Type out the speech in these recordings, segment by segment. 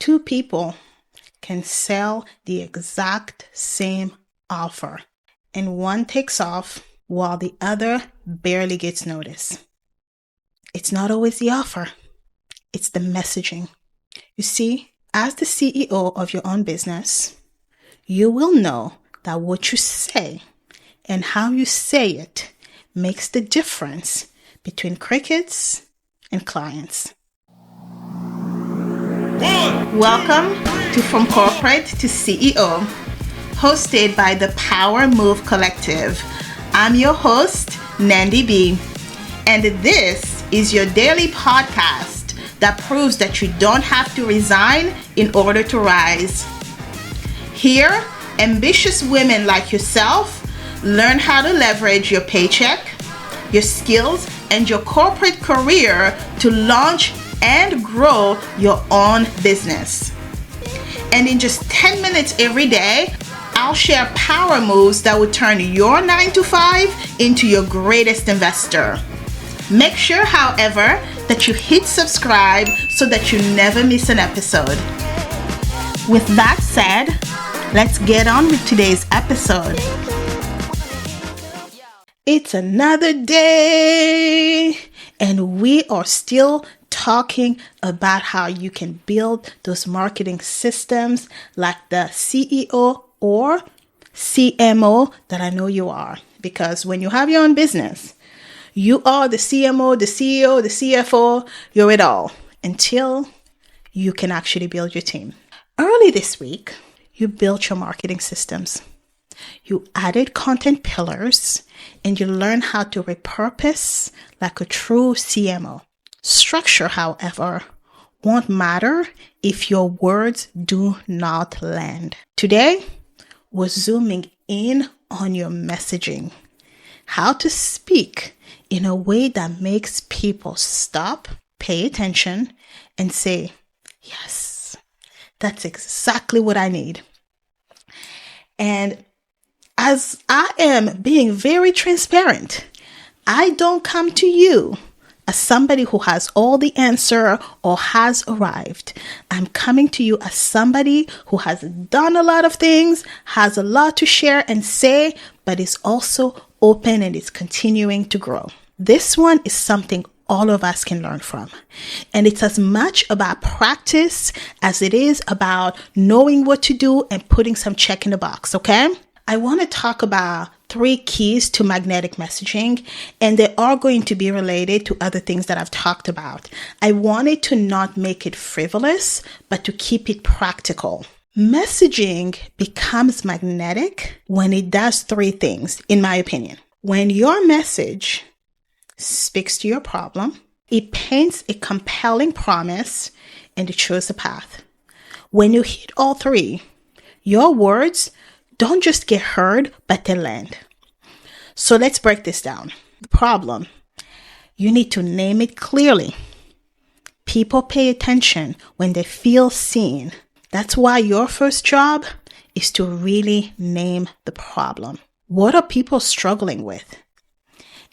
two people can sell the exact same offer, and one takes off while the other barely gets noticed. It's not always the offer, it's the messaging. You see, as the CEO of your own business, you will know that what you say and how you say it makes the difference between crickets and clients. Welcome to From Corporate to CEO, hosted by the Power Move Collective. I'm your host, Nandy B, and this is your daily podcast that proves that you don't have to resign in order to rise. Here, ambitious women like yourself learn how to leverage your paycheck, your skills, and your corporate career to launch and grow your own business. And in just 10 minutes every day, I'll share power moves that will turn your 9-to-5 into your greatest investor. Make sure, however, that you hit subscribe so that you never miss an episode. With that said, let's get on with today's episode. It's another day, and we are still talking about how you can build those marketing systems like the CEO or CMO that I know you are. Because when you have your own business, you are the CMO, the CEO, the CFO, you're it all until you can actually build your team. Early this week, you built your marketing systems. You added content pillars and you learn how to repurpose like a true CMO. Structure, however, won't matter if your words do not land. Today, we're zooming in on your messaging. How to speak in a way that makes people stop, pay attention, and say, yes, that's exactly what I need. And as I am being very transparent, I don't come to you as somebody who has all the answer or has arrived. I'm coming to you as somebody who has done a lot of things, has a lot to share and say, but is also open and is continuing to grow. This one is something all of us can learn from. And it's as much about practice as it is about knowing what to do and putting some check in the box, okay? I want to talk about 3 keys to magnetic messaging, and they are going to be related to other things that I've talked about. I wanted to not make it frivolous, but to keep it practical. Messaging becomes magnetic when it does 3 things, in my opinion. When your message speaks to your problem, it paints a compelling promise, and it shows the path. When you hit all 3, your words don't just get heard, but they land. So let's break this down. The problem, you need to name it clearly. People pay attention when they feel seen. That's why your first job is to really name the problem. What are people struggling with?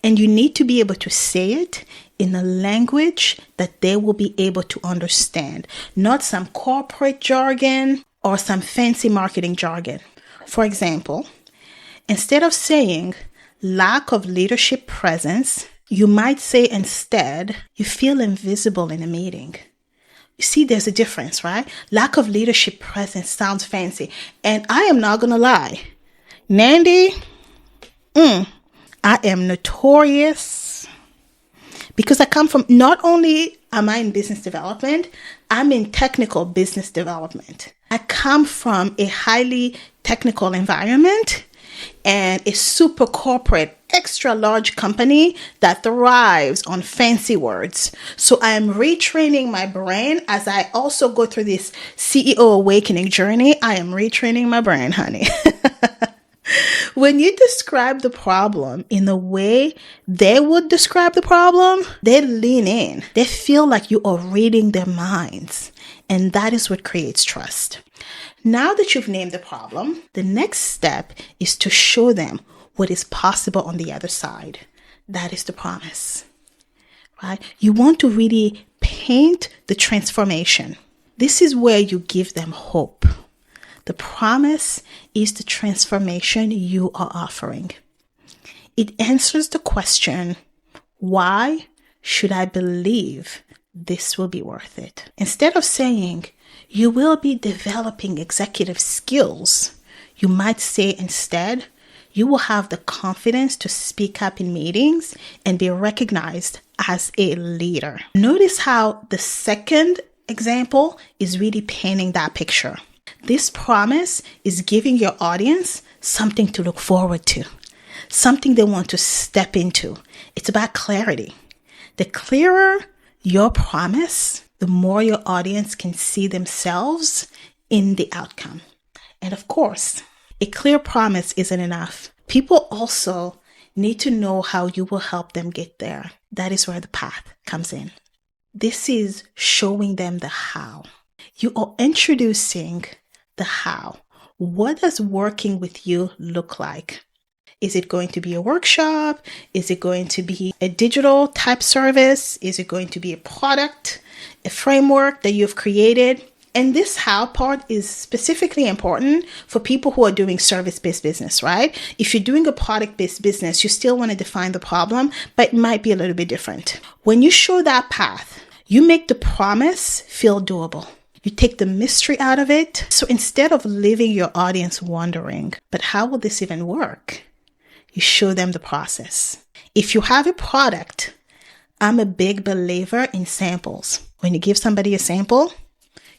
And you need to be able to say it in a language that they will be able to understand, not some corporate jargon or some fancy marketing jargon. For example, instead of saying lack of leadership presence, you might say instead, you feel invisible in a meeting. You see, there's a difference, right? Lack of leadership presence sounds fancy. And I am not going to lie. Nandy, I am notorious because I come from, not only am I in business development, I'm in technical business development. I come from a highly technical environment and a super corporate, extra large company that thrives on fancy words. So I am retraining my brain as I also go through this CEO awakening journey. I am retraining my brain, honey. When you describe the problem in the way they would describe the problem, they lean in. They feel like you are reading their minds. And that is what creates trust. Now that you've named the problem, the next step is to show them what is possible on the other side. That is the promise, right? You want to really paint the transformation. This is where you give them hope. The promise is the transformation you are offering. It answers the question, why should I believe this will be worth it? Instead of saying, you will be developing executive skills, you might say instead, you will have the confidence to speak up in meetings and be recognized as a leader. Notice how the second example is really painting that picture. This promise is giving your audience something to look forward to, something they want to step into. It's about clarity. The clearer your promise, the more your audience can see themselves in the outcome. And of course, a clear promise isn't enough. People also need to know how you will help them get there. That is where the path comes in. This is showing them the how. You are introducing the how. What does working with you look like? Is it going to be a workshop? Is it going to be a digital type service? Is it going to be a product, a framework that you've created? And this how part is specifically important for people who are doing service-based business, right? If you're doing a product-based business, you still want to define the problem, but it might be a little bit different. When you show that path, you make the promise feel doable. You take the mystery out of it. So instead of leaving your audience wondering, but how will this even work? You show them the process. If you have a product, I'm a big believer in samples. When you give somebody a sample,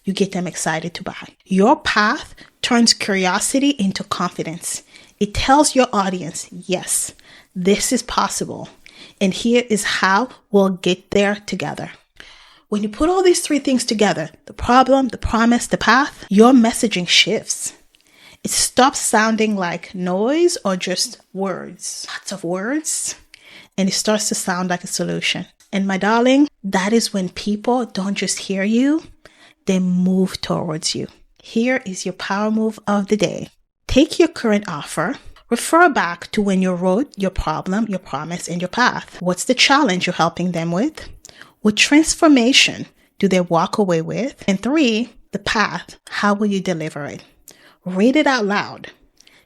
you get them excited to buy. Your path turns curiosity into confidence. It tells your audience, yes, this is possible. And here is how we'll get there together. When you put all these three things together, the problem, the promise, the path, your messaging shifts. It stops sounding like noise or just words, lots of words, and it starts to sound like a solution. And my darling, that is when people don't just hear you, they move towards you. Here is your power move of the day. Take your current offer, refer back to when you wrote your problem, your promise, and your path. What's the challenge you're helping them with? What transformation do they walk away with? And 3, the path. How will you deliver it? Read it out loud.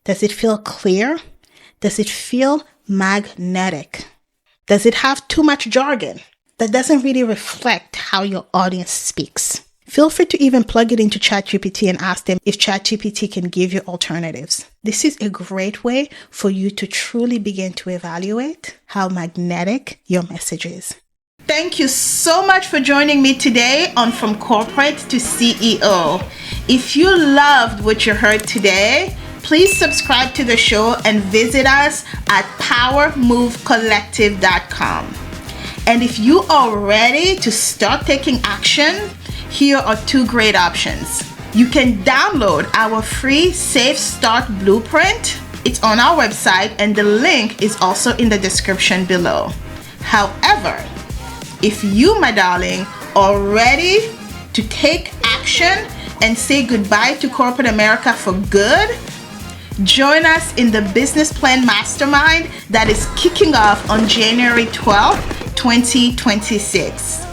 Does it feel clear? Does it feel magnetic? Does it have too much jargon that doesn't really reflect how your audience speaks? Feel free to even plug it into ChatGPT and ask them if ChatGPT can give you alternatives. This is a great way for you to truly begin to evaluate how magnetic your message is. Thank you so much for joining me today on From Corporate to CEO. If you loved what you heard today, please subscribe to the show and visit us at powermovecollective.com. And if you are ready to start taking action, here are 2 great options. You can download our free Safe Start Blueprint. It's on our website and the link is also in the description below. However, if you, my darling, are ready to take action and say goodbye to corporate America for good, join us in the Business Plan Mastermind that is kicking off on January 12th, 2026.